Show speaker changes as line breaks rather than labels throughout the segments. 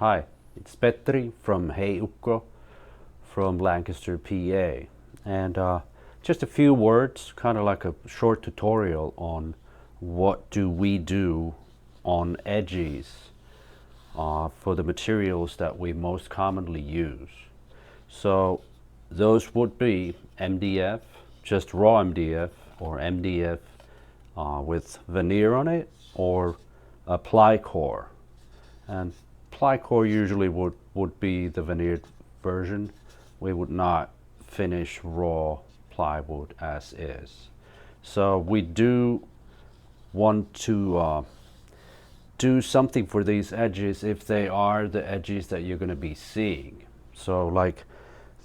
Hi, it's Petri from HEIUKKO from Lancaster, PA. And just a few words, kind of like a short tutorial on what do we do on edges for the materials that we most commonly use. So those would be MDF, just raw MDF, or MDF with veneer on it, or a ply core. And ply core usually would be the veneered version. We would not finish raw plywood as is. So we do want to do something for these edges if they are the edges that you're going to be seeing. So like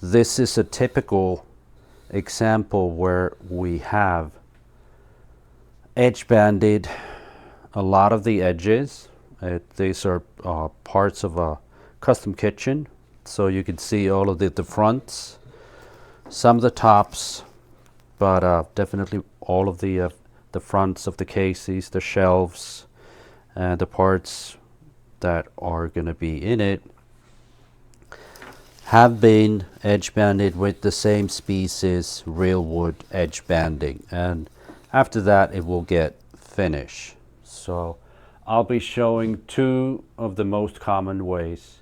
this is a typical example where we have edge banded a lot of the edges. These are parts of a custom kitchen, so you can see all of the fronts, some of the tops, but definitely all of the fronts of the cases, the shelves, and the parts that are going to be in it have been edge banded with the same species real wood edge banding, and after that it will get finish. So I'll be showing two of the most common ways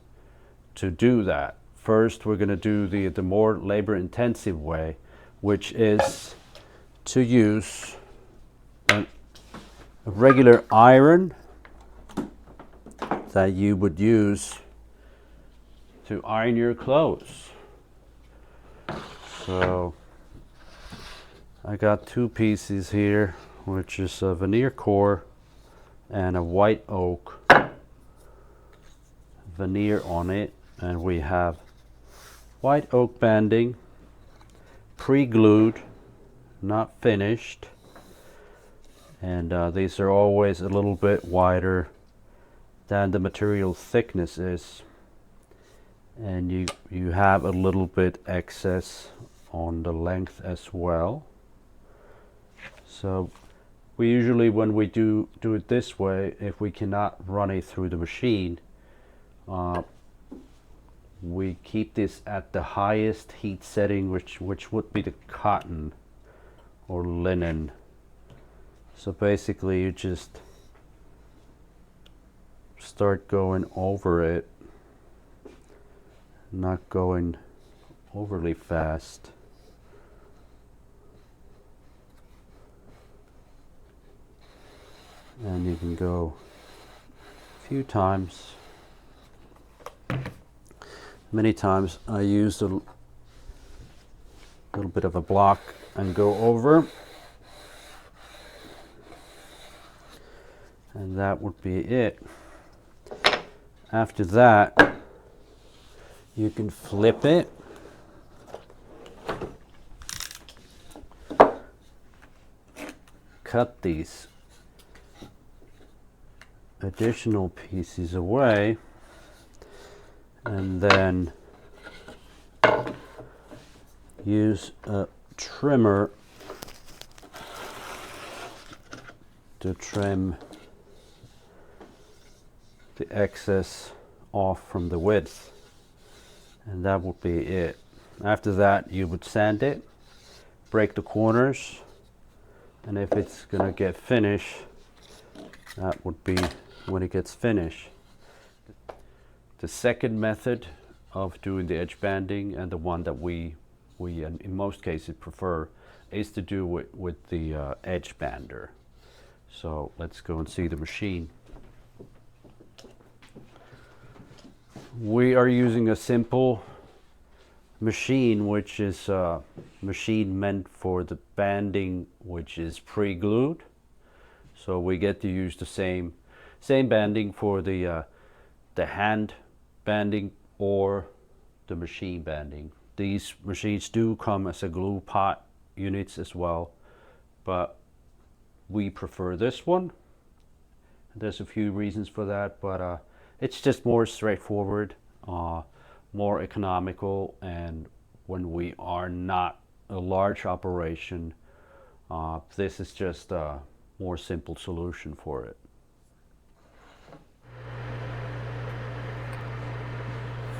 to do that. First, we're going to do the more labor intensive way, which is to use a regular iron that you would use to iron your clothes. So I got two pieces here, which is a veneer core and a white oak veneer on it, and we have white oak banding, pre-glued, not finished, and these are always a little bit wider than the material thickness is, and you have a little bit excess on the length as well. So we usually, when we do it this way, if we cannot run it through the machine, we keep this at the highest heat setting, which would be the cotton or linen. So basically you just start going over it, not going overly fast. And you can go a few times. Many times I use a little bit of a block and go over, and that would be it. After that, you can flip it, cut these additional pieces away, and then use a trimmer to trim the excess off from the width, and that would be it. After that, you would sand it, break the corners, and if it's gonna get finished, that would be when it gets finished. The second method of doing the edge banding, and the one that we in most cases prefer, is to do it with the edge bander. So let's go and see the machine. We are using a simple machine, which is a machine meant for the banding, which is pre-glued. So we get to use the same banding for the hand banding or the machine banding. These machines do come as a glue pot units as well, but we prefer this one. There's a few reasons for that, but it's just more straightforward, more economical, and when we are not a large operation, this is just a more simple solution for it.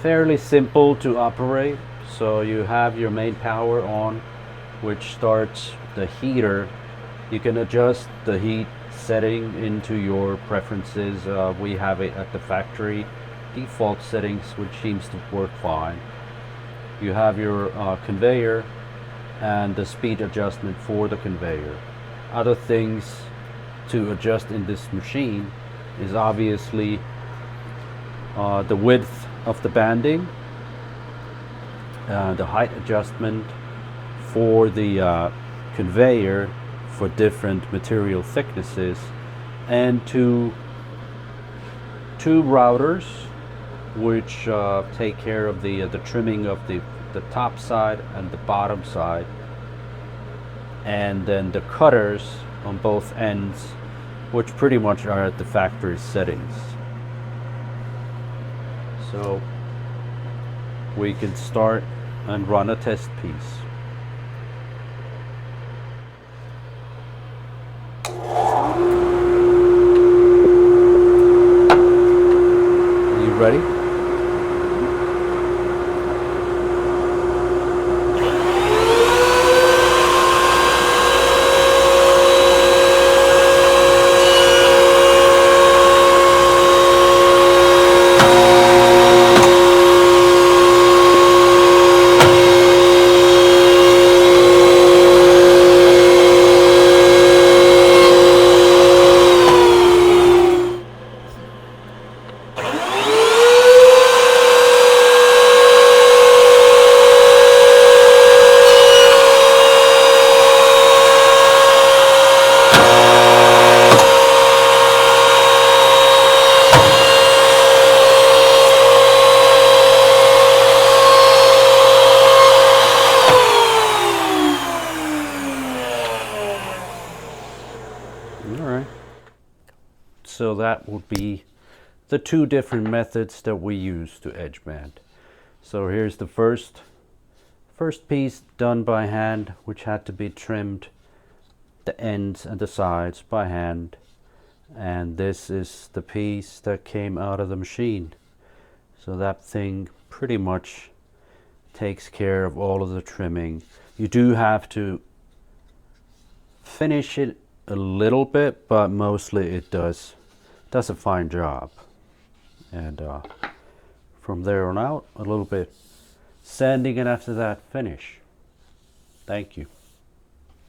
fairly simple to operate. So you have your main power on, which starts the heater. You can adjust the heat setting into your preferences. We have it at the factory default settings, which seems to work fine. You have your conveyor and the speed adjustment for the conveyor. Other things to adjust in this machine is obviously the width of the banding, the height adjustment for the conveyor for different material thicknesses, and two routers which take care of the trimming of the top side and the bottom side, and then the cutters on both ends, which pretty much are at the factory settings. So we can start and run a test piece. Are you ready? Alright, so that would be the two different methods that we use to edge band. So here's the first piece done by hand, which had to be trimmed the ends and the sides by hand, and this is the piece that came out of the machine. So that thing pretty much takes care of all of the trimming. You do have to finish it a little bit, but mostly it does a fine job. And from there on out, a little bit sanding, and after that, finish. Thank you.